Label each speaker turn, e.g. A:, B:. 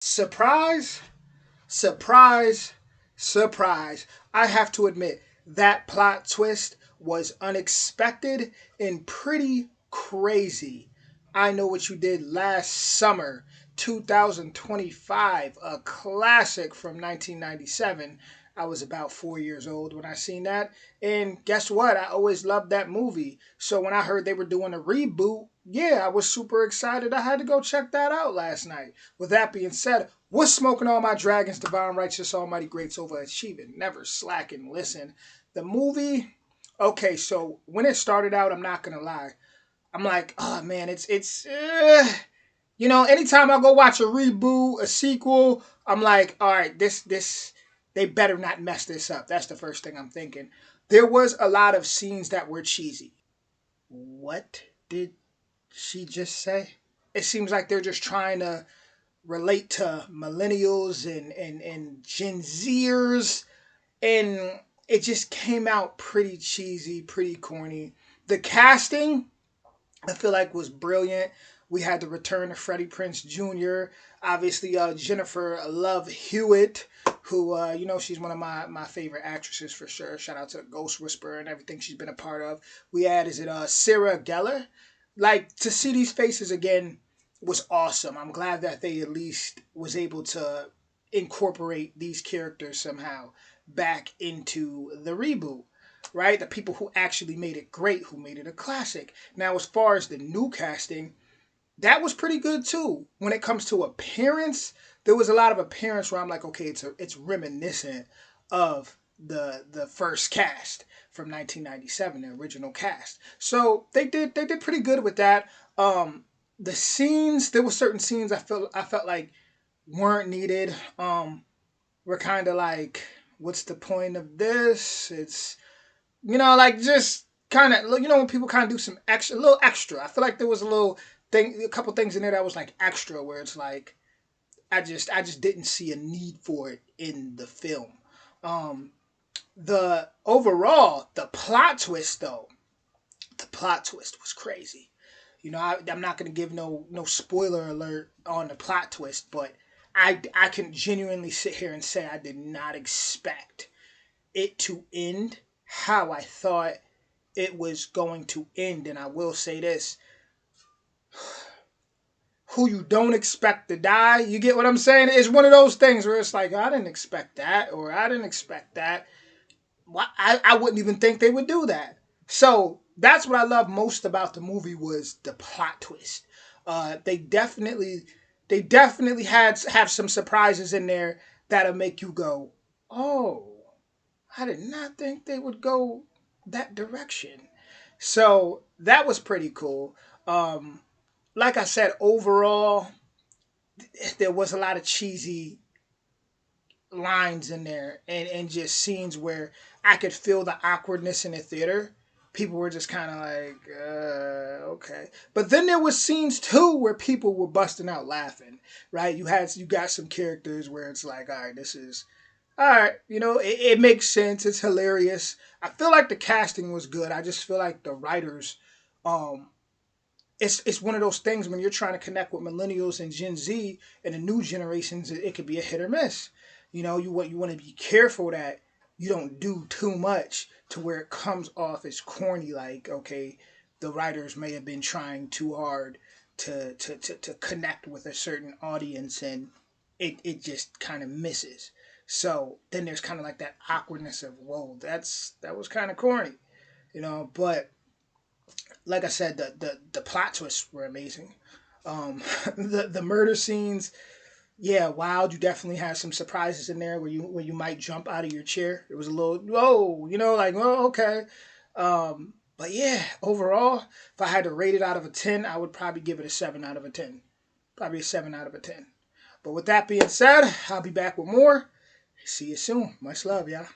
A: Surprise, surprise, surprise. I have to admit, that plot twist was unexpected and pretty crazy. I Know What You Did Last Summer, 2025, a classic from 1997. I was about 4 years old when I seen that. And guess what? I always loved that movie. So when I heard they were doing a reboot, yeah, I was super excited. I had to go check that out last night. With that being said, what's smoking all my dragons, divine, righteous, almighty, greats, overachieving, never slacking. Listen, the movie, okay, so when it started out, I'm not gonna lie. I'm like, oh man, anytime I go watch a reboot, a sequel, I'm like, all right, this they better not mess this up. That's the first thing I'm thinking. There was a lot of scenes that were cheesy. What did she just say? It seems like they're just trying to relate to millennials and Gen Zers, and it just came out pretty cheesy, pretty corny. The casting, I feel like, was brilliant. We had the return of Freddie Prinze Jr., obviously Jennifer Love Hewitt, who she's one of my favorite actresses for sure. Shout out to the Ghost Whisperer and everything she's been a part of. We had Sarah Gellar. Like, to see these faces again was awesome. I'm glad that they at least was able to incorporate these characters somehow back into the reboot, right? The people who actually made it great, who made it a classic. Now, as far as the new casting, that was pretty good too. When it comes to appearance, there was a lot of appearance where I'm like, okay, it's reminiscent of the first cast from 1997, the original cast. So they did pretty good with that. The scenes, there were certain scenes I felt like weren't needed. We're kind of like, what's the point of this? It's like, just kind of, when people kind of do some extra, a little extra. I feel like there was a couple things in there that was like extra, where it's like, I just didn't see a need for it in the film. Um, the plot twist though, the plot twist was crazy. I'm not gonna give no spoiler alert on the plot twist, but I can genuinely sit here and say I did not expect it to end how I thought it was going to end. And I will say this: who you don't expect to die, you get what I'm saying? It's one of those things where it's like, I didn't expect that, or I didn't expect that. I wouldn't even think they would do that. So that's what I love most about the movie, was the plot twist. They definitely have some surprises in there that'll make you go, oh, I did not think they would go that direction. So that was pretty cool. Um, like I said, overall, there was a lot of cheesy lines in there, and just scenes where I could feel the awkwardness in the theater. People were just kind of like, okay. But then there was scenes too where people were busting out laughing, right? You got some characters where it's like, all right, this is all right. It makes sense. It's hilarious. I feel like the casting was good. I just feel like the writers, um, it's one of those things when you're trying to connect with millennials and Gen Z and the new generations, it could be a hit or miss. You want to be careful that you don't do too much to where it comes off as corny. Like, okay, the writers may have been trying too hard to connect with a certain audience, and it just kind of misses. So then there's kind of like that awkwardness of, whoa, that was kind of corny, but like I said, the plot twists were amazing. The murder scenes, yeah, wow, you definitely had some surprises in there where you might jump out of your chair. It was a little, whoa, like, oh, okay. But yeah, overall, if I had to rate it out of a 10, I would probably give it a 7 out of a 10. Probably a 7 out of a 10. But with that being said, I'll be back with more. See you soon. Much love, y'all.